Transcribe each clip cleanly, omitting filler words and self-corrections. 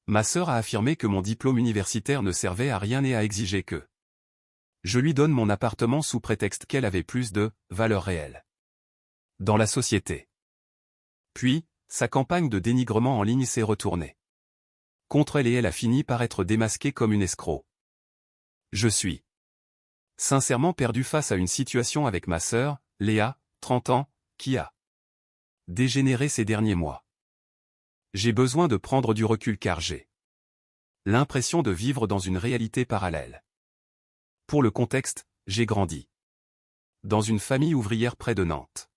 Ma sœur a affirmé que mon diplôme universitaire ne servait à rien et a exigé que je lui donne mon appartement sous prétexte qu'elle avait plus de valeur réelle dans la société. Puis, sa campagne de dénigrement en ligne s'est retournée contre elle et elle a fini par être démasquée comme une escroc. Je suis sincèrement perdu face à une situation avec ma sœur, Léa, 30 ans, qui a dégénéré ces derniers mois. J'ai besoin de prendre du recul car j'ai l'impression de vivre dans une réalité parallèle. Pour le contexte, j'ai grandi dans une famille ouvrière près de Nantes.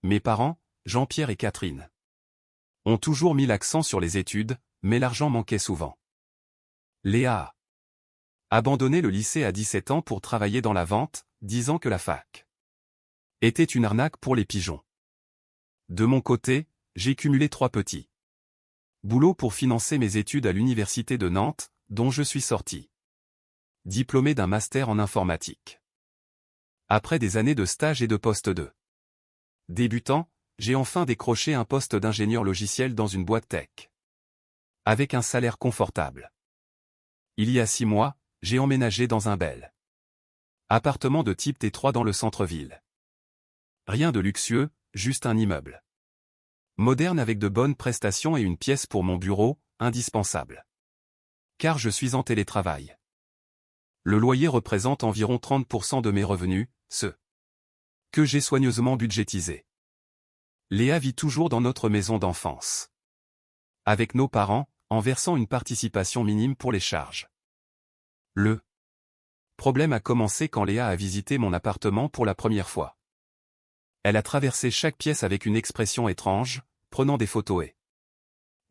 Mes parents, Jean-Pierre et Catherine, ont toujours mis l'accent sur les études, mais l'argent manquait souvent. Léa a abandonné le lycée à 17 ans pour travailler dans la vente, disant que la fac était une arnaque pour les pigeons. De mon côté, j'ai cumulé 3 petits boulots pour financer mes études à l'université de Nantes, dont je suis sorti diplômé d'un master en informatique. Après des années de stage et de poste de débutant, j'ai enfin décroché un poste d'ingénieur logiciel dans une boîte tech. Avec un salaire confortable. Il y a 6 mois, j'ai emménagé dans un bel appartement de type T3 dans le centre-ville. Rien de luxueux, juste un immeuble moderne avec de bonnes prestations et une pièce pour mon bureau, indispensable. Car je suis en télétravail. Le loyer représente environ 30% de mes revenus, ce que j'ai soigneusement budgétisé. Léa vit toujours dans notre maison d'enfance. Avec nos parents, en versant une participation minime pour les charges. Le problème a commencé quand Léa a visité mon appartement pour la première fois. Elle a traversé chaque pièce avec une expression étrange, prenant des photos et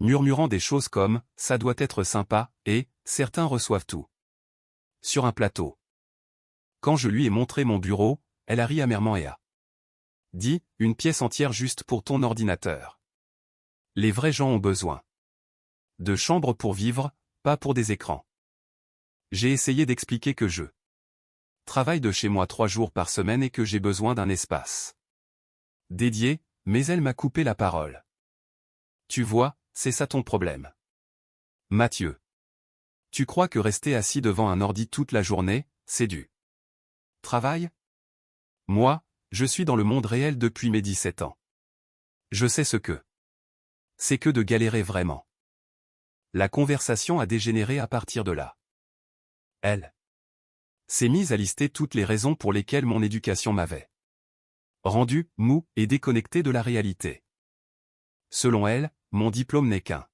murmurant des choses comme « ça doit être sympa » et « certains reçoivent tout » sur un plateau. Quand je lui ai montré mon bureau, elle a ri amèrement et a dit « une pièce entière juste pour ton ordinateur ». Les vrais gens ont besoin de chambres pour vivre, pas pour des écrans. J'ai essayé d'expliquer que je travaille de chez moi 3 jours par semaine et que j'ai besoin d'un espace dédié, mais elle m'a coupé la parole. Tu vois, c'est ça ton problème. Mathieu. Tu crois que rester assis devant un ordi toute la journée, c'est du travail? Moi, je suis dans le monde réel depuis mes 17 ans. Je sais ce que c'est que de galérer vraiment. La conversation a dégénéré à partir de là. Elle s'est mise à lister toutes les raisons pour lesquelles mon éducation m'avait rendu mou et déconnecté de la réalité. Selon elle, mon diplôme n'est qu'un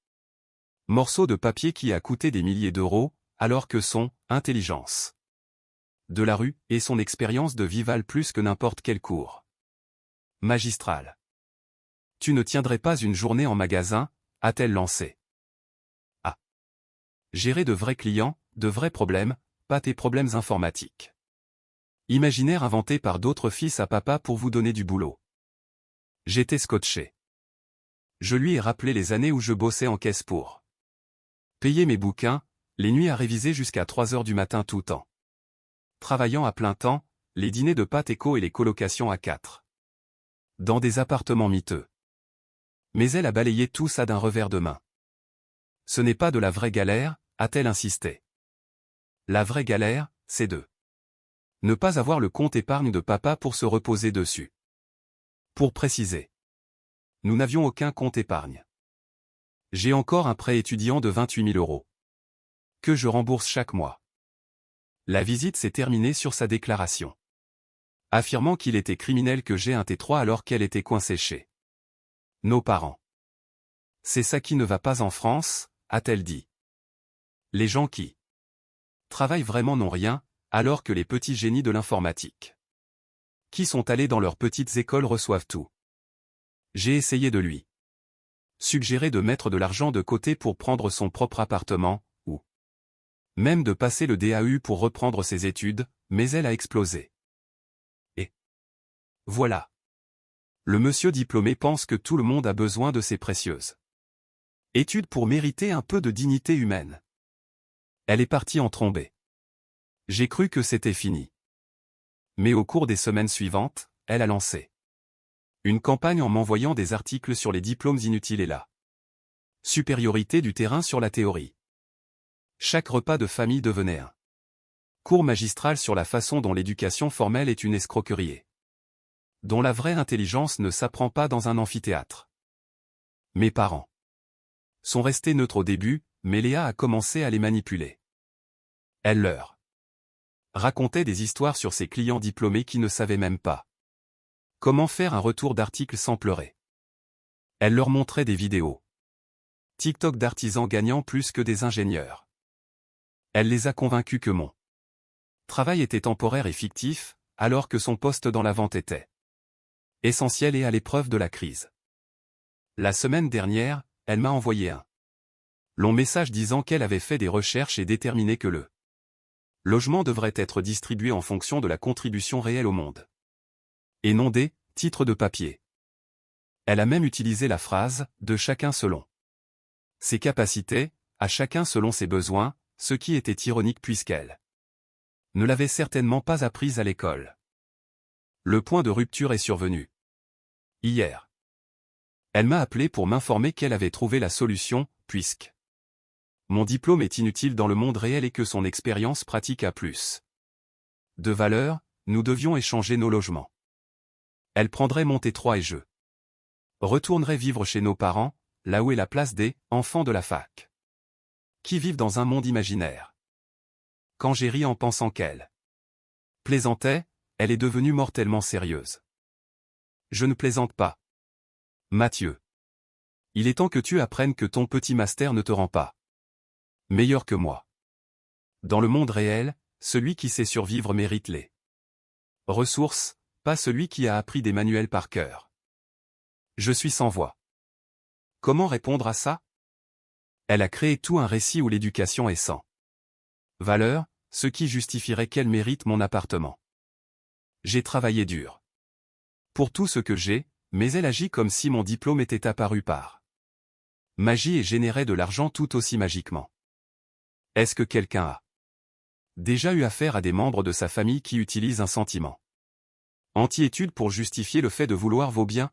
morceau de papier qui a coûté des milliers d'euros, alors que son intelligence de la rue et son expérience de vie valent plus que n'importe quel cours magistral. Tu ne tiendrais pas une journée en magasin, a-t-elle lancé. Ah. Gérer de vrais clients, de vrais problèmes, pas tes problèmes informatiques. Imaginaire inventé par d'autres fils à papa pour vous donner du boulot. J'étais scotché. Je lui ai rappelé les années où je bossais en caisse pour payer mes bouquins, les nuits à réviser jusqu'à 3 heures du matin tout temps. Travaillant à plein temps, les dîners de pâtes éco et les colocations à 4. Dans des appartements miteux. Mais elle a balayé tout ça d'un revers de main. Ce n'est pas de la vraie galère, a-t-elle insisté. La vraie galère, c'est de ne pas avoir le compte épargne de papa pour se reposer dessus. Pour préciser. Nous n'avions aucun compte épargne. J'ai encore un prêt étudiant de 28 000 €. Que je rembourse chaque mois. La visite s'est terminée sur sa déclaration. Affirmant qu'il était criminel que j'ai un T3 alors qu'elle était coincée chez nos parents. C'est ça qui ne va pas en France, a-t-elle dit. Les gens qui travaillent vraiment n'ont rien, alors que les petits génies de l'informatique qui sont allés dans leurs petites écoles reçoivent tout. J'ai essayé de lui suggérer de mettre de l'argent de côté pour prendre son propre appartement, ou même de passer le DAU pour reprendre ses études, mais elle a explosé. Et voilà. Le monsieur diplômé pense que tout le monde a besoin de ces précieuses études pour mériter un peu de dignité humaine. Elle est partie en trombée. J'ai cru que c'était fini. Mais au cours des semaines suivantes, elle a lancé une campagne en m'envoyant des articles sur les diplômes inutiles et la Supériorité du terrain sur la théorie. Chaque repas de famille devenait un cours magistral sur la façon dont l'éducation formelle est une escroquerie, dont la vraie intelligence ne s'apprend pas dans un amphithéâtre. Mes parents sont restés neutres au début, mais Léa a commencé à les manipuler. Elle leur racontait des histoires sur ses clients diplômés qui ne savaient même pas comment faire un retour d'article sans pleurer. Elle leur montrait des vidéos TikTok d'artisans gagnant plus que des ingénieurs. Elle les a convaincus que mon travail était temporaire et fictif, alors que son poste dans la vente était essentiel et à l'épreuve de la crise. La semaine dernière, elle m'a envoyé un long message disant qu'elle avait fait des recherches et déterminé que le logement devrait être distribué en fonction de la contribution réelle au monde, et non des titres de papier. Elle a même utilisé la phrase « de chacun selon ses capacités, à chacun selon ses besoins », ce qui était ironique puisqu'elle ne l'avait certainement pas apprise à l'école. Le point de rupture est survenu hier. Elle m'a appelé pour m'informer qu'elle avait trouvé la solution, puisque mon diplôme est inutile dans le monde réel et que son expérience pratique a plus de valeur, nous devions échanger nos logements. Elle prendrait mon T3 et je retournerai vivre chez nos parents, là où est la place des enfants de la fac, qui vivent dans un monde imaginaire. Quand j'ai ri en pensant qu'elle plaisantait, elle est devenue mortellement sérieuse. Je ne plaisante pas. Mathieu. Il est temps que tu apprennes que ton petit master ne te rend pas meilleur que moi. Dans le monde réel, celui qui sait survivre mérite les ressources, pas celui qui a appris des manuels par cœur. Je suis sans voix. Comment répondre à ça? Elle a créé tout un récit où l'éducation est sans valeur, ce qui justifierait qu'elle mérite mon appartement. J'ai travaillé dur pour tout ce que j'ai, mais elle agit comme si mon diplôme était apparu par magie et générait de l'argent tout aussi magiquement. Est-ce que quelqu'un a déjà eu affaire à des membres de sa famille qui utilisent un sentiment anti-étude pour justifier le fait de vouloir vos biens?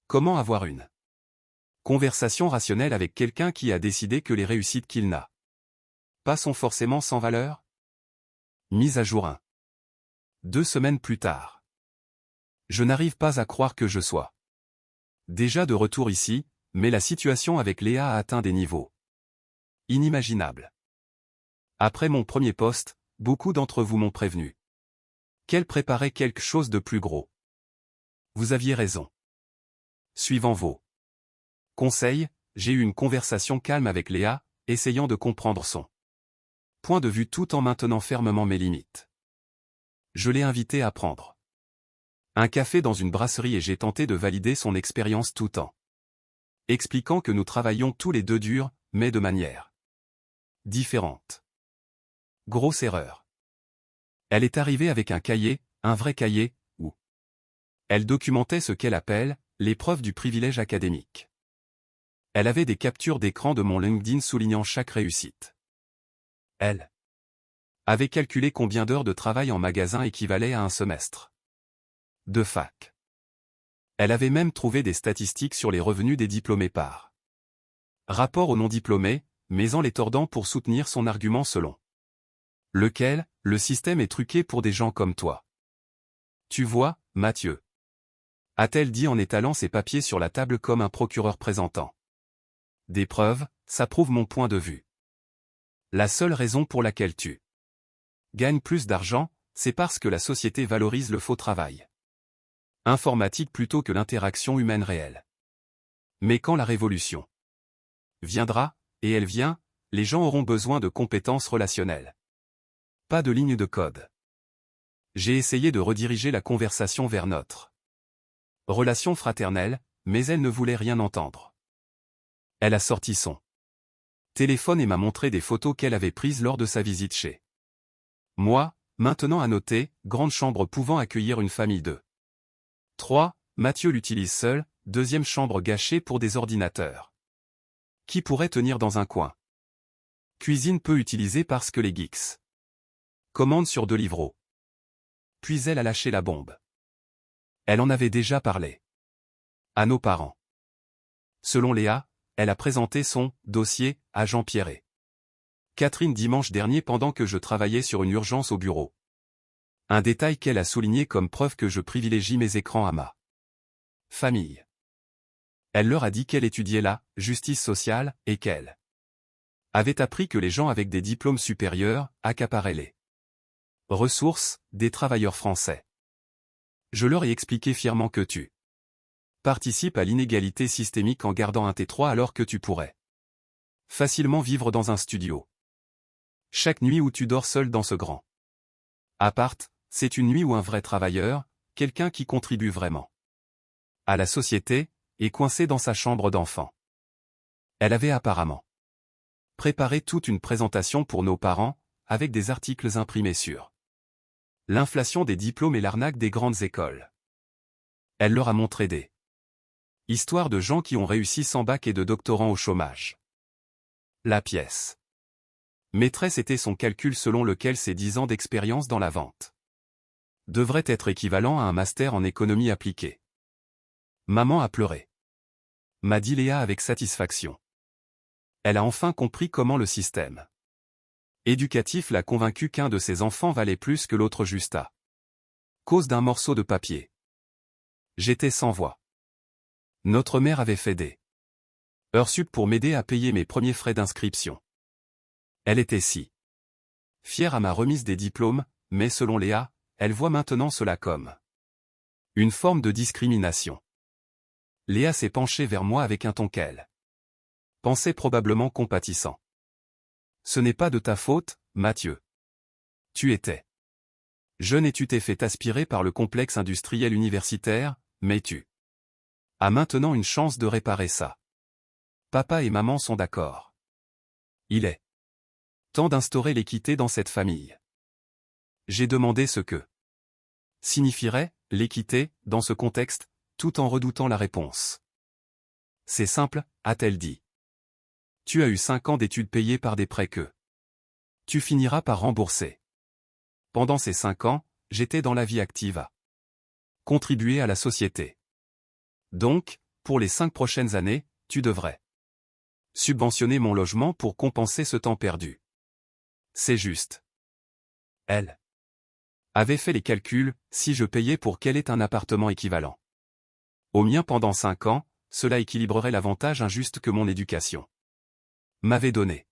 Comment avoir une conversation rationnelle avec quelqu'un qui a décidé que les réussites qu'il n'a pas sont forcément sans valeur? Mise à jour 1. 2 semaines plus tard. Je n'arrive pas à croire que je sois déjà de retour ici, mais la situation avec Léa a atteint des niveaux inimaginables. Après mon premier poste, beaucoup d'entre vous m'ont prévenu qu'elle préparait quelque chose de plus gros. Vous aviez raison. Suivant vos conseils, j'ai eu une conversation calme avec Léa, essayant de comprendre son point de vue tout en maintenant fermement mes limites. Je l'ai invitée à prendre un café dans une brasserie et j'ai tenté de valider son expérience tout en expliquant que nous travaillions tous les deux dur, mais de manière différente. Grosse erreur. Elle est arrivée avec un cahier, un vrai cahier, où elle documentait ce qu'elle appelle l'épreuve du privilège académique. Elle avait des captures d'écran de mon LinkedIn soulignant chaque réussite. Elle avait calculé combien d'heures de travail en magasin équivalait à un semestre de fac. Elle avait même trouvé des statistiques sur les revenus des diplômés par rapport aux non-diplômés, mais en les tordant pour soutenir son argument selon lequel le système est truqué pour des gens comme toi. Tu vois, Mathieu, a-t-elle dit en étalant ses papiers sur la table comme un procureur présentant des preuves, ça prouve mon point de vue. La seule raison pour laquelle tu gagnes plus d'argent, c'est parce que la société valorise le faux travail informatique plutôt que l'interaction humaine réelle. Mais quand la révolution viendra, et elle vient, les gens auront besoin de compétences relationnelles. Pas de ligne de code. J'ai essayé de rediriger la conversation vers notre relation fraternelle, mais elle ne voulait rien entendre. Elle a sorti son téléphone et m'a montré des photos qu'elle avait prises lors de sa visite chez moi, maintenant à noter, grande chambre pouvant accueillir une famille de 3, Mathieu l'utilise seul, deuxième chambre gâchée pour des ordinateurs qui pourrait tenir dans un coin. Cuisine peu utilisée parce que les geeks commandent sur Deliveroo. Puis elle a lâché la bombe. Elle en avait déjà parlé à nos parents. Selon Léa, elle a présenté son « dossier » à Jean Pierret. Catherine dimanche dernier pendant que je travaillais sur une urgence au bureau. Un détail qu'elle a souligné comme preuve que je privilégie mes écrans à ma famille. Elle leur a dit qu'elle étudiait la justice sociale et qu'elle avait appris que les gens avec des diplômes supérieurs accaparaient les ressources des travailleurs français. Je leur ai expliqué fièrement que tu participes à l'inégalité systémique en gardant un T3 alors que tu pourrais facilement vivre dans un studio. Chaque nuit où tu dors seul dans ce grand appart, c'est une nuit où un vrai travailleur, quelqu'un qui contribue vraiment à la société, est coincé dans sa chambre d'enfant. Elle avait apparemment préparé toute une présentation pour nos parents, avec des articles imprimés sur l'inflation des diplômes et l'arnaque des grandes écoles. Elle leur a montré des histoires de gens qui ont réussi sans bac et de doctorants au chômage. La pièce maîtresse était son calcul selon lequel ses 10 ans d'expérience dans la vente devraient être équivalents à un master en économie appliquée. Maman a pleuré, m'a dit Léa avec satisfaction. Elle a enfin compris comment le système éducatif l'a convaincu qu'un de ses enfants valait plus que l'autre juste à cause d'un morceau de papier. J'étais sans voix. Notre mère avait fait des heures sup pour m'aider à payer mes premiers frais d'inscription. Elle était si fière à ma remise des diplômes, mais selon Léa, elle voit maintenant cela comme une forme de discrimination. Léa s'est penchée vers moi avec un ton qu'elle pensait probablement compatissant. Ce n'est pas de ta faute, Mathieu. Tu étais jeune et tu t'es fait aspirer par le complexe industriel universitaire, mais tu as maintenant une chance de réparer ça. Papa et maman sont d'accord. Il est temps d'instaurer l'équité dans cette famille. J'ai demandé ce que signifierait l'équité dans ce contexte, tout en redoutant la réponse. C'est simple, a-t-elle dit. Tu as eu 5 ans d'études payées par des prêts que tu finiras par rembourser. Pendant ces 5 ans, j'étais dans la vie active à contribuer à la société. Donc, pour les 5 prochaines années, tu devrais subventionner mon logement pour compenser ce temps perdu. C'est juste. Elle avait fait les calculs, si je payais pour quel est un appartement équivalent au mien pendant 5 ans, cela équilibrerait l'avantage injuste que mon éducation m'avait donné.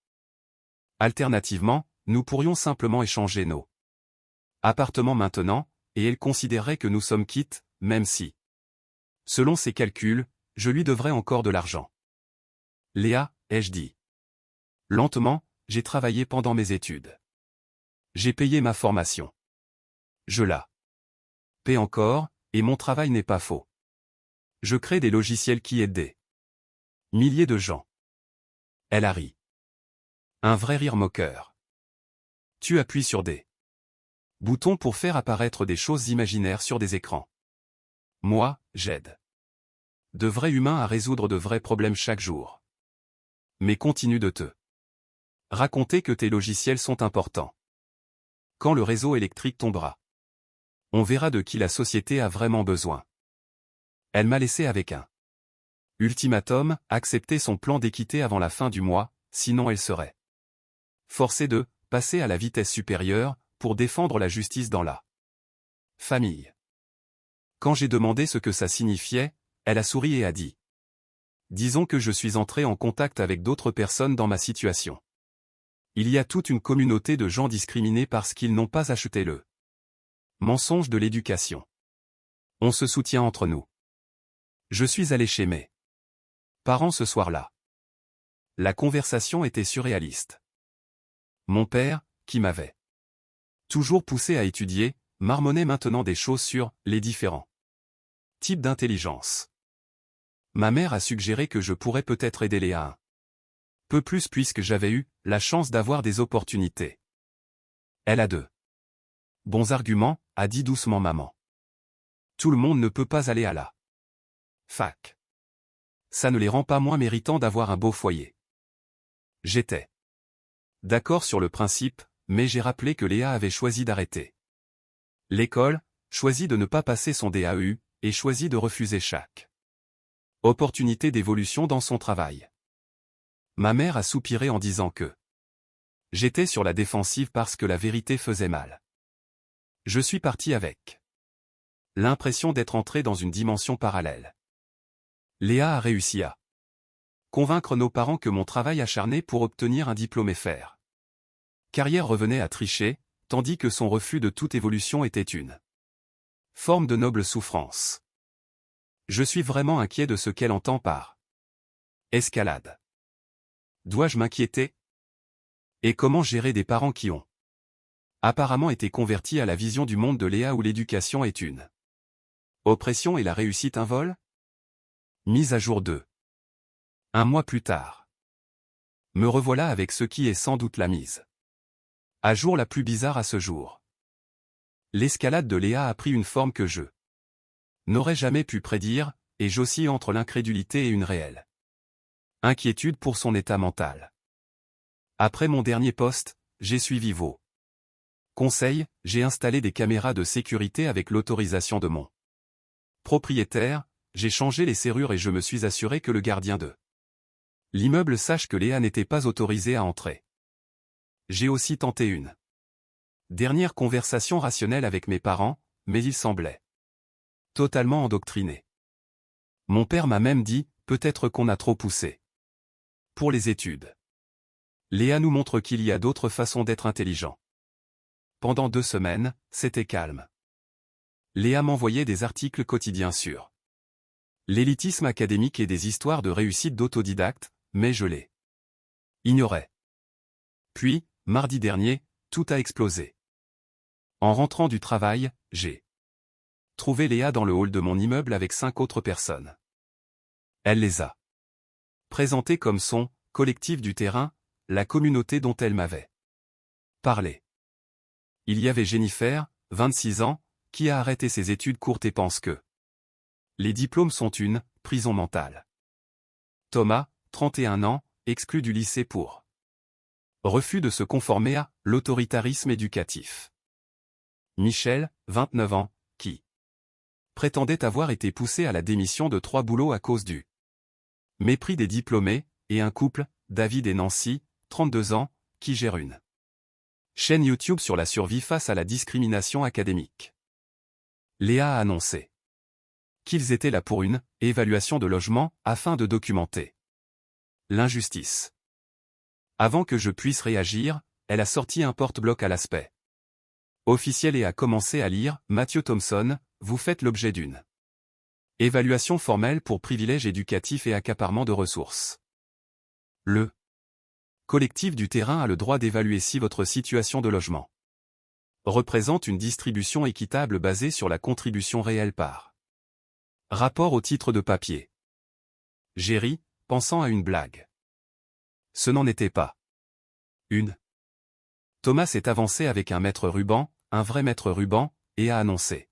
Alternativement, nous pourrions simplement échanger nos appartements maintenant, et elle considérerait que nous sommes quittes, même si, selon ses calculs, je lui devrais encore de l'argent. Léa, ai-je dit. Lentement, j'ai travaillé pendant mes études. J'ai payé ma formation. Je la paie encore, et mon travail n'est pas faux. Je crée des logiciels qui aident des milliers de gens. Elle a ri. Un vrai rire moqueur. Tu appuies sur des boutons pour faire apparaître des choses imaginaires sur des écrans. Moi, j'aide de vrais humains à résoudre de vrais problèmes chaque jour. Mais continue de te raconter que tes logiciels sont importants. Quand le réseau électrique tombera, on verra de qui la société a vraiment besoin. Elle m'a laissé avec un ultimatum, accepter son plan d'équité avant la fin du mois, sinon elle serait forcée de passer à la vitesse supérieure pour défendre la justice dans la famille. Quand j'ai demandé ce que ça signifiait, elle a souri et a dit. Disons que je suis entré en contact avec d'autres personnes dans ma situation. Il y a toute une communauté de gens discriminés parce qu'ils n'ont pas acheté le mensonge de l'éducation. On se soutient entre nous. Je suis allé chez mes parents ce soir-là. La conversation était surréaliste. Mon père, qui m'avait toujours poussé à étudier, marmonnait maintenant des choses sur les différents types d'intelligence. Ma mère a suggéré que je pourrais peut-être aider Léa un peu plus puisque j'avais eu la chance d'avoir des opportunités. Elle a de bons arguments, a dit doucement maman. Tout le monde ne peut pas aller à la fac. Ça ne les rend pas moins méritants d'avoir un beau foyer. J'étais d'accord sur le principe, mais j'ai rappelé que Léa avait choisi d'arrêter l'école, choisi de ne pas passer son DAEU, et choisi de refuser chaque opportunité d'évolution dans son travail. Ma mère a soupiré en disant que j'étais sur la défensive parce que la vérité faisait mal. Je suis parti avec l'impression d'être entré dans une dimension parallèle. Léa a réussi à convaincre nos parents que mon travail acharné pour obtenir un diplôme et faire carrière revenait à tricher, tandis que son refus de toute évolution était une forme de noble souffrance. Je suis vraiment inquiet de ce qu'elle entend par escalade. Dois-je m'inquiéter? Et comment gérer des parents qui ont apparemment été convertis à la vision du monde de Léa où l'éducation est une oppression et la réussite un vol? Mise à jour 2. Un mois plus tard. Me revoilà avec ce qui est sans doute la mise à jour la plus bizarre à ce jour. L'escalade de Léa a pris une forme que je n'aurais jamais pu prédire, et j'oscille entre l'incrédulité et une réelle inquiétude pour son état mental. Après mon dernier poste, j'ai suivi vos conseils, j'ai installé des caméras de sécurité avec l'autorisation de mon propriétaire, j'ai changé les serrures et je me suis assuré que le gardien de l'immeuble sache que Léa n'était pas autorisée à entrer. J'ai aussi tenté une dernière conversation rationnelle avec mes parents, mais ils semblaient totalement endoctrinés. Mon père m'a même dit, peut-être qu'on a trop poussé pour les études. Léa nous montre qu'il y a d'autres façons d'être intelligent. Pendant 2 semaines, c'était calme. Léa m'envoyait des articles quotidiens sur l'élitisme académique et des histoires de réussite d'autodidactes, mais je les ignorais. Puis, mardi dernier, tout a explosé. En rentrant du travail, j'ai trouvé Léa dans le hall de mon immeuble avec 5 autres personnes. Elle les a présentées comme son collectif du terrain, la communauté dont elle m'avait parlé. Il y avait Jennifer, 26 ans, qui a arrêté ses études courtes et pense que les diplômes sont une prison mentale. Thomas, 31 ans, exclu du lycée pour refus de se conformer à l'autoritarisme éducatif. Michel, 29 ans, qui prétendait avoir été poussé à la démission de 3 boulots à cause du mépris des diplômés, et un couple, David et Nancy, 32 ans, qui gère une chaîne YouTube sur la survie face à la discrimination académique. Léa a annoncé qu'ils étaient là pour une évaluation de logement afin de documenter l'injustice. Avant que je puisse réagir, elle a sorti un porte-bloc à l'aspect officiel et a commencé à lire « Matthew Thompson, vous faites l'objet d'une évaluation formelle pour privilèges éducatifs et accaparement de ressources. Le collectif du terrain a le droit d'évaluer si votre situation de logement représente une distribution équitable basée sur la contribution réelle par rapport au titre de papier. J'ai ri, pensant à une blague. Ce n'en était pas une. Thomas s'est avancé avec un maître ruban, un vrai maître ruban, et a annoncé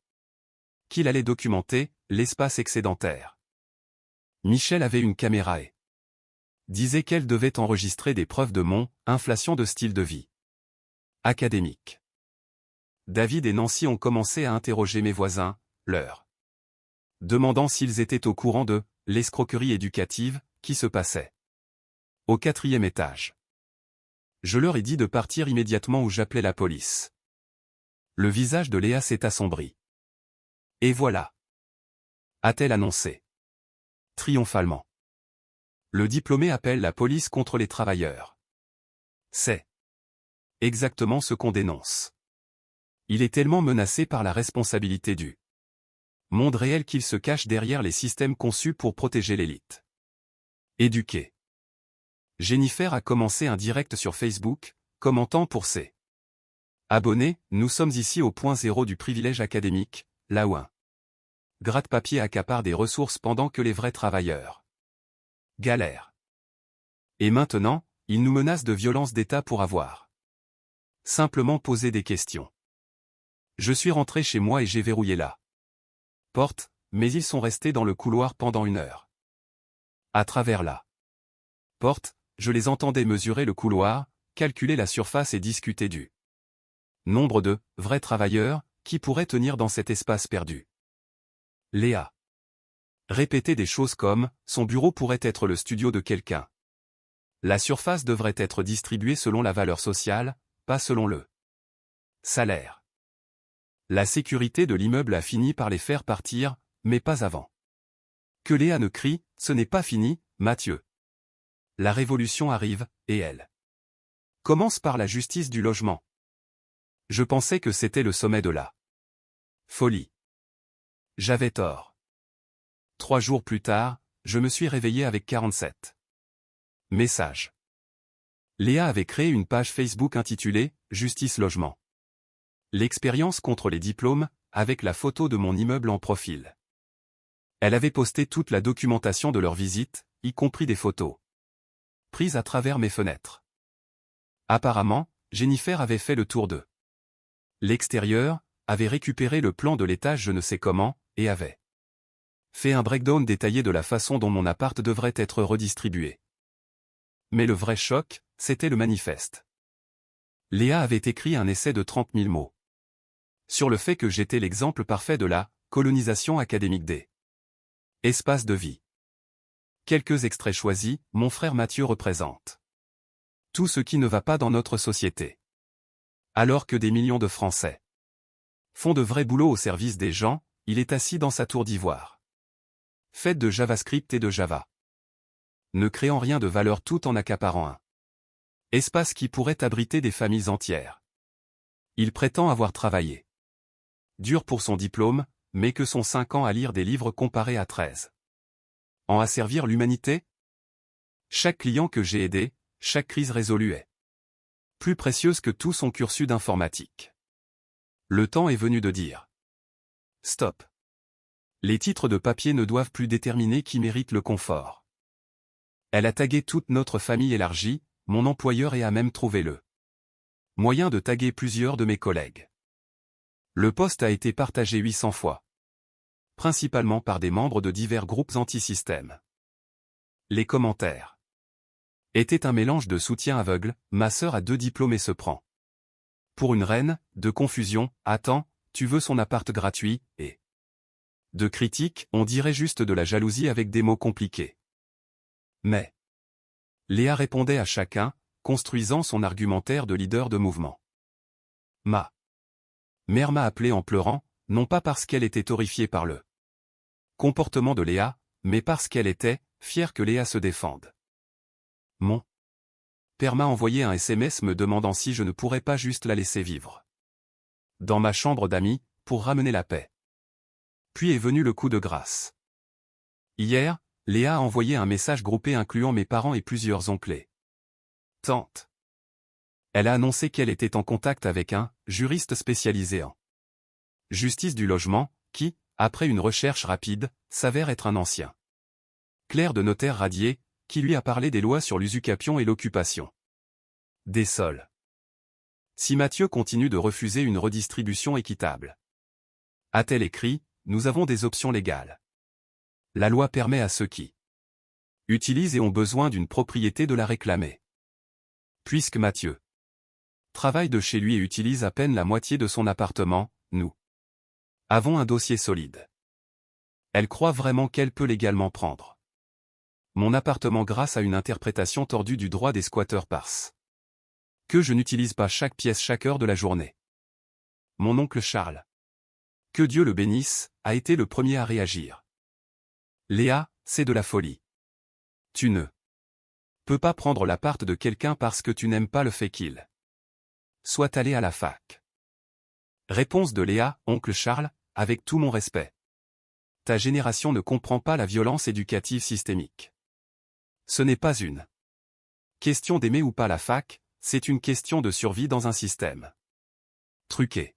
qu'il allait documenter l'espace excédentaire. Michel avait une caméra et disait qu'elle devait enregistrer des preuves de mon inflation de style de vie académique. David et Nancy ont commencé à interroger mes voisins, leur demandant s'ils étaient au courant de l'escroquerie éducative qui se passait au 4e étage. Je leur ai dit de partir immédiatement ou j'appelais la police. Le visage de Léa s'est assombri. Et voilà, a-t-elle annoncé triomphalement. Le diplômé appelle la police contre les travailleurs. C'est exactement ce qu'on dénonce. Il est tellement menacé par la responsabilité du monde réel qu'il se cache derrière les systèmes conçus pour protéger l'élite. Éduqué. Jennifer a commencé un direct sur Facebook, commentant pour ses abonnés, nous sommes ici au point zéro du privilège académique, là où un gratte-papier accapare des ressources pendant que les vrais travailleurs galèrent. Et maintenant, ils nous menacent de violence d'État pour avoir simplement posé des questions. Je suis rentré chez moi et j'ai verrouillé la porte, mais ils sont restés dans le couloir pendant 1 heure. À travers la porte, je les entendais mesurer le couloir, calculer la surface et discuter du nombre de vrais travailleurs qui pourraient tenir dans cet espace perdu. Léa répétait des choses comme « son bureau pourrait être le studio de quelqu'un ». La surface devrait être distribuée selon la valeur sociale, pas selon le salaire. La sécurité de l'immeuble a fini par les faire partir, mais pas avant. Que Léa ne crie, ce n'est pas fini, Mathieu. La révolution arrive, et elle commence par la justice du logement. Je pensais que c'était le sommet de la folie. J'avais tort. 3 jours plus tard, je me suis réveillé avec 47 messages. Léa avait créé une page Facebook intitulée « Justice Logement ». L'expérience contre les diplômes, avec la photo de mon immeuble en profil. Elle avait posté toute la documentation de leur visite, y compris des photos prises à travers mes fenêtres. Apparemment, Jennifer avait fait le tour de l'extérieur, avait récupéré le plan de l'étage je ne sais comment, et avait fait un breakdown détaillé de la façon dont mon appart devrait être redistribué. Mais le vrai choc, c'était le manifeste. Léa avait écrit un essai de 30 000 mots. Sur le fait que j'étais l'exemple parfait de la colonisation académique des espaces de vie. Quelques extraits choisis, mon frère Mathieu représente tout ce qui ne va pas dans notre société. Alors que des millions de Français font de vrais boulots au service des gens, il est assis dans sa tour d'ivoire, faite de JavaScript et de Java, ne créant rien de valeur tout en accaparant un espace qui pourrait abriter des familles entières. Il prétend avoir travaillé dur pour son diplôme, mais que son 5 ans à lire des livres comparés à 13 ans à servir l'humanité. Chaque client que j'ai aidé, chaque crise résolue est plus précieuse que tout son cursus d'informatique. Le temps est venu de dire stop. Les titres de papier ne doivent plus déterminer qui mérite le confort. Elle a tagué toute notre famille élargie, mon employeur et a même trouvé le moyen de taguer plusieurs de mes collègues. Le post a été partagé 800 fois. Principalement par des membres de divers groupes anti-système. Les commentaires étaient un mélange de soutien aveugle, ma sœur a 2 diplômes et se prend pour une reine, de confusion, attends, tu veux son appart gratuit, et de critiques, on dirait juste de la jalousie avec des mots compliqués. Mais Léa répondait à chacun, construisant son argumentaire de leader de mouvement. Ma mère m'a appelé en pleurant, non pas parce qu'elle était horrifiée par le comportement de Léa, mais parce qu'elle était fière que Léa se défende. Mon père m'a envoyé un SMS me demandant si je ne pourrais pas juste la laisser vivre dans ma chambre d'amis, pour ramener la paix. Puis est venu le coup de grâce. Hier, Léa a envoyé un message groupé incluant mes parents et plusieurs oncles et tantes. Elle a annoncé qu'elle était en contact avec un juriste spécialisé en justice du logement, qui, après une recherche rapide, s'avère être un ancien clerc de notaire radié, qui lui a parlé des lois sur l'usucapion et l'occupation des sols. Si Mathieu continue de refuser une redistribution équitable, a-t-elle écrit, nous avons des options légales. La loi permet à ceux qui utilisent et ont besoin d'une propriété de la réclamer. Puisque Mathieu travaille de chez lui et utilise à peine la moitié de son appartement, nous avons un dossier solide. Elle croit vraiment qu'elle peut légalement prendre mon appartement grâce à une interprétation tordue du droit des squatteurs parce que je n'utilise pas chaque pièce chaque heure de la journée. Mon oncle Charles, que Dieu le bénisse, a été le premier à réagir. Léa, c'est de la folie. Tu ne peux pas prendre l'appart de quelqu'un parce que tu n'aimes pas le fait qu'il soit allé à la fac. Réponse de Léa, oncle Charles, avec tout mon respect. Ta génération ne comprend pas la violence éducative systémique. Ce n'est pas une question d'aimer ou pas la fac, c'est une question de survie dans un système truqué.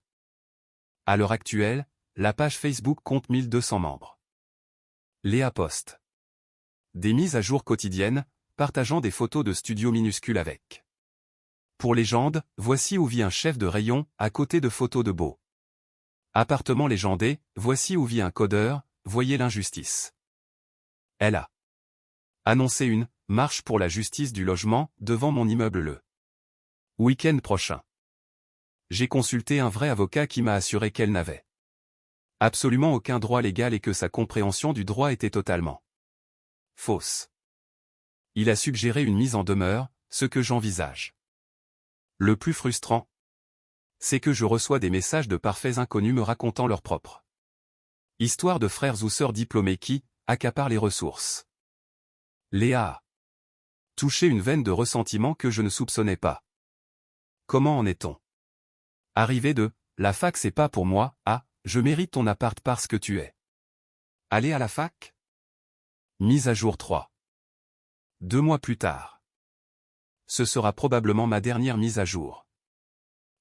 À l'heure actuelle, la page Facebook compte 1200 membres. Léa poste des mises à jour quotidiennes, partageant des photos de studios minuscules avec. Pour légende, voici où vit un chef de rayon, à côté de photos de beaux appartements légendés, voici où vit un codeur, voyez l'injustice. Elle a annoncé une marche pour la justice du logement devant mon immeuble le week-end prochain. J'ai consulté un vrai avocat qui m'a assuré qu'elle n'avait absolument aucun droit légal et que sa compréhension du droit était totalement fausse. Il a suggéré une mise en demeure, ce que j'envisage. Le plus frustrant, c'est que je reçois des messages de parfaits inconnus me racontant leur propre histoire de frères ou sœurs diplômés qui accaparent les ressources. Léa a touché une veine de ressentiment que je ne soupçonnais pas. Comment en est-on arrivé de « la fac c'est pas pour moi » à « je mérite ton appart parce que tu es allé à la fac ?» Mise à jour 3. 2 mois plus tard. Ce sera probablement ma dernière mise à jour.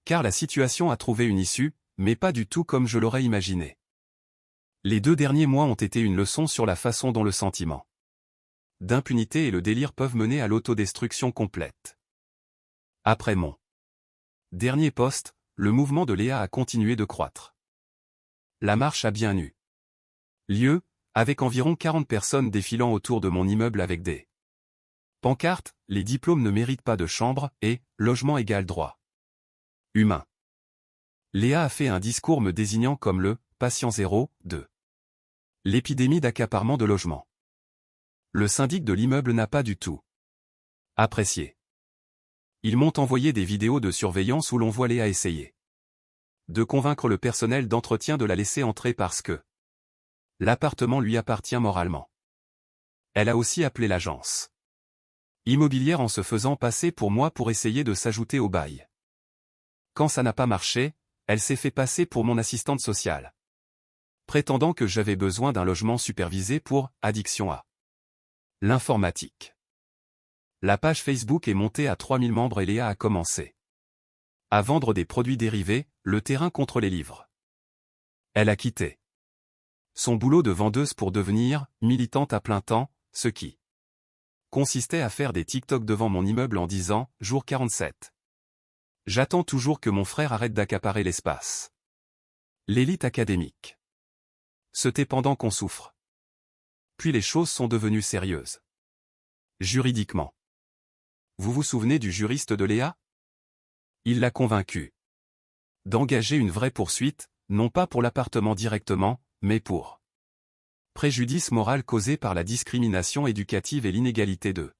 Car la situation a trouvé une issue, mais pas du tout comme je l'aurais imaginé. Les 2 derniers mois ont été une leçon sur la façon dont le sentiment d'impunité et le délire peuvent mener à l'autodestruction complète. Après mon dernier post, le mouvement de Léa a continué de croître. La marche a bien eu lieu, avec environ 40 personnes défilant autour de mon immeuble avec des pancartes, les diplômes ne méritent pas de chambre, et logement égale droit humain. Léa a fait un discours me désignant comme le patient zéro de l'épidémie d'accaparement de logements. Le syndic de l'immeuble n'a pas du tout apprécié. Ils m'ont envoyé des vidéos de surveillance où l'on voit Léa essayer de convaincre le personnel d'entretien de la laisser entrer parce que l'appartement lui appartient moralement. Elle a aussi appelé l'agence immobilière en se faisant passer pour moi pour essayer de s'ajouter au bail. Quand ça n'a pas marché, elle s'est fait passer pour mon assistante sociale, prétendant que j'avais besoin d'un logement supervisé pour addiction à l'informatique. La page Facebook est montée à 3000 membres et Léa a commencé à vendre des produits dérivés, le terrain contre les livres. Elle a quitté son boulot de vendeuse pour devenir militante à plein temps, ce qui consistait à faire des TikTok devant mon immeuble en disant « Jour 47. J'attends toujours que mon frère arrête d'accaparer l'espace. » L'élite académique. C'était pendant qu'on souffre. Puis les choses sont devenues sérieuses. Juridiquement. Vous vous souvenez du juriste de Léa? Il l'a convaincu d'engager une vraie poursuite, non pas pour l'appartement directement, mais pour préjudice moral causé par la discrimination éducative et l'inégalité de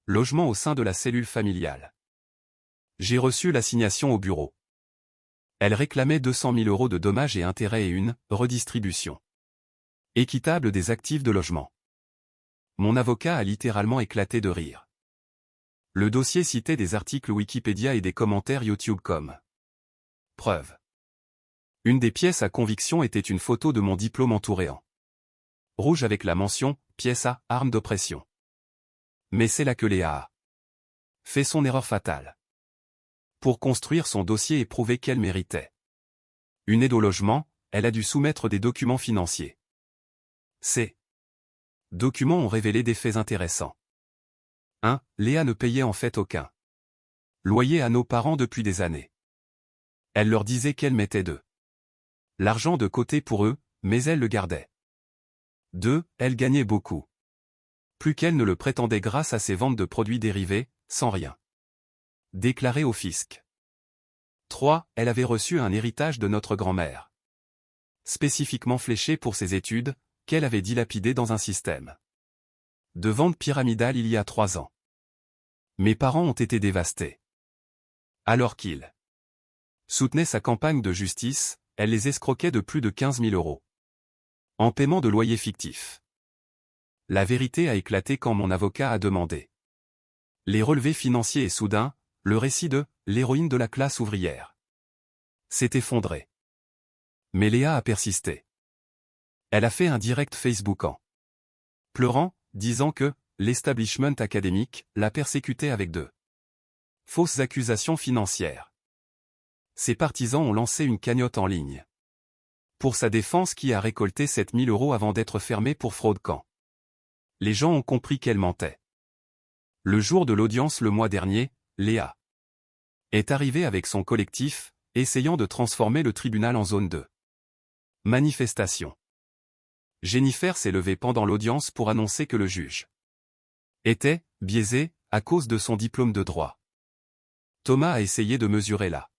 logement au sein de la cellule familiale. J'ai reçu l'assignation au bureau. Elle réclamait 200 000 € de dommages et intérêts et une redistribution équitable des actifs de logement. Mon avocat a littéralement éclaté de rire. Le dossier citait des articles Wikipédia et des commentaires YouTube comme preuve. Une des pièces à conviction était une photo de mon diplôme entouré en rouge avec la mention « pièce à arme d'oppression ». Mais c'est là que Léa a fait son erreur fatale. Pour construire son dossier et prouver qu'elle méritait une aide au logement, elle a dû soumettre des documents financiers. Ces documents ont révélé des faits intéressants. 1. Léa ne payait en fait aucun loyer à nos parents depuis des années. Elle leur disait qu'elle mettait de l'argent de côté pour eux, mais elle le gardait. 2. Elle gagnait beaucoup plus qu'elle ne le prétendait grâce à ses ventes de produits dérivés, sans rien déclaré au fisc. 3. Elle avait reçu un héritage de notre grand-mère, spécifiquement fléché pour ses études, qu'elle avait dilapidé dans un système de vente pyramidale il y a 3 ans. Mes parents ont été dévastés. Alors qu'ils soutenaient sa campagne de justice, elle les escroquait de plus de 15 000 € en paiement de loyers fictifs. La vérité a éclaté quand mon avocat a demandé les relevés financiers et soudain, le récit de « l'héroïne de la classe ouvrière » s'est effondré. Mais Léa a persisté. Elle a fait un direct Facebook en pleurant, disant que l'establishment académique l'a persécutée avec de fausses accusations financières. Ses partisans ont lancé une cagnotte en ligne pour sa défense qui a récolté 7 000 € avant d'être fermée pour fraude quand les gens ont compris qu'elle mentait. Le jour de l'audience le mois dernier, Léa est arrivée avec son collectif, essayant de transformer le tribunal en zone de manifestation. Jennifer s'est levée pendant l'audience pour annoncer que le juge était biaisé à cause de son diplôme de droit. Thomas a essayé de mesurer la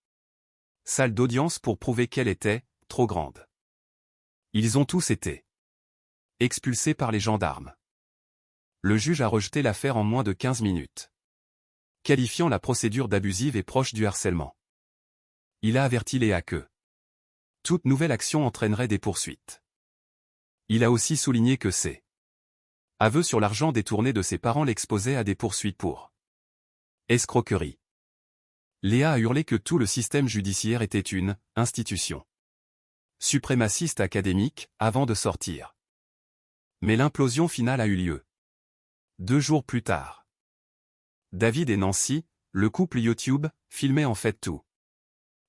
salle d'audience pour prouver qu'elle était trop grande. Ils ont tous été expulsés par les gendarmes. Le juge a rejeté l'affaire en moins de 15 minutes, qualifiant la procédure d'abusive et proche du harcèlement. Il a averti Léa que toute nouvelle action entraînerait des poursuites. Il a aussi souligné que ses aveux sur l'argent détourné de ses parents l'exposaient à des poursuites pour escroquerie. Léa a hurlé que tout le système judiciaire était une institution suprémaciste académique avant de sortir. Mais l'implosion finale a eu lieu 2 jours plus tard. David et Nancy, le couple YouTube, filmaient en fait tout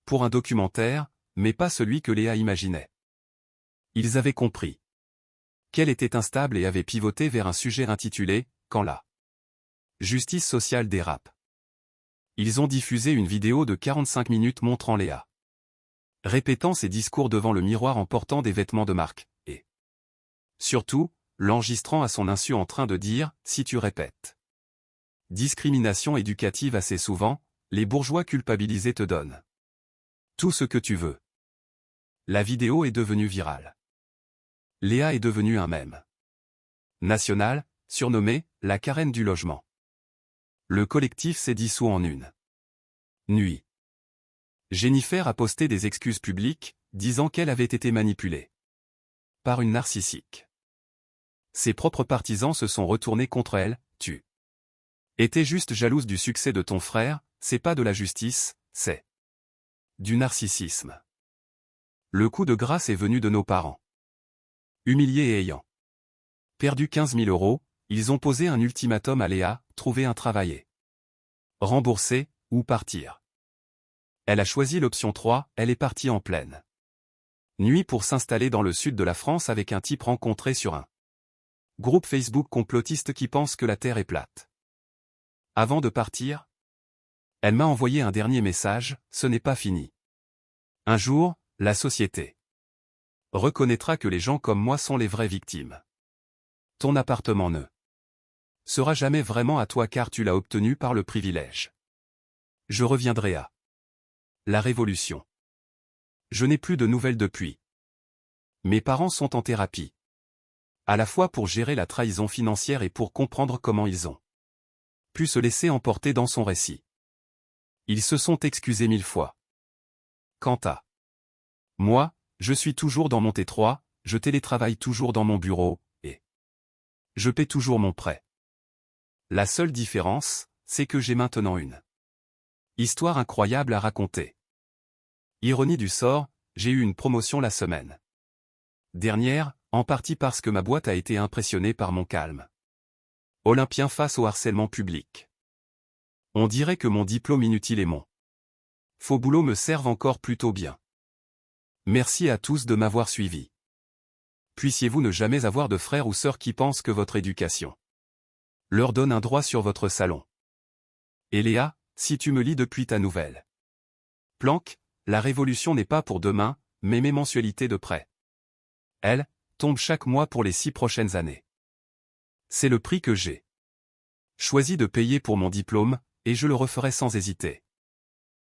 pour un documentaire, mais pas celui que Léa imaginait. Ils avaient compris qu'elle était instable et avaient pivoté vers un sujet intitulé « Quand la justice sociale dérape ». Ils ont diffusé une vidéo de 45 minutes montrant Léa répétant ses discours devant le miroir en portant des vêtements de marque, et surtout, l'enregistrant à son insu en train de dire « Si tu répètes ». Discrimination éducative assez souvent, les bourgeois culpabilisés te donnent tout ce que tu veux. La vidéo est devenue virale. Léa est devenue un mème national, surnommé « la Karen du logement ». Le collectif s'est dissous en une nuit. Jennifer a posté des excuses publiques, disant qu'elle avait été manipulée par une narcissique. Ses propres partisans se sont retournés contre elle. Tu étais juste jalouse du succès de ton frère, c'est pas de la justice, c'est du narcissisme. Le coup de grâce est venu de nos parents. Humiliés et ayant perdu 15 000 €, ils ont posé un ultimatum à Léa, trouver un travail et rembourser, ou partir. Elle a choisi l'option 3, elle est partie en pleine nuit pour s'installer dans le sud de la France avec un type rencontré sur un groupe Facebook complotiste qui pense que la Terre est plate. Avant de partir, elle m'a envoyé un dernier message, ce n'est pas fini. Un jour, la société reconnaîtra que les gens comme moi sont les vraies victimes. Ton appartement ne sera jamais vraiment à toi car tu l'as obtenu par le privilège. Je reviendrai à la révolution. Je n'ai plus de nouvelles depuis. Mes parents sont en thérapie. À la fois pour gérer la trahison financière et pour comprendre comment ils ont pu se laisser emporter dans son récit. Ils se sont excusés 1000 fois. Quant à moi, je suis toujours dans mon T3, je télétravaille toujours dans mon bureau, et je paie toujours mon prêt. La seule différence, c'est que j'ai maintenant une histoire incroyable à raconter. Ironie du sort, j'ai eu une promotion la semaine dernière, en partie parce que ma boîte a été impressionnée par mon calme olympien face au harcèlement public. On dirait que mon diplôme inutile et mon faux boulot me servent encore plutôt bien. Merci à tous de m'avoir suivi. Puissiez-vous ne jamais avoir de frères ou sœurs qui pensent que votre éducation leur donne un droit sur votre salon. Et Léa, si tu me lis depuis ta nouvelle planque, la révolution n'est pas pour demain, mais mes mensualités de prêt. Elle tombe chaque mois pour les 6 prochaines années. C'est le prix que j'ai choisi de payer pour mon diplôme, et je le referai sans hésiter.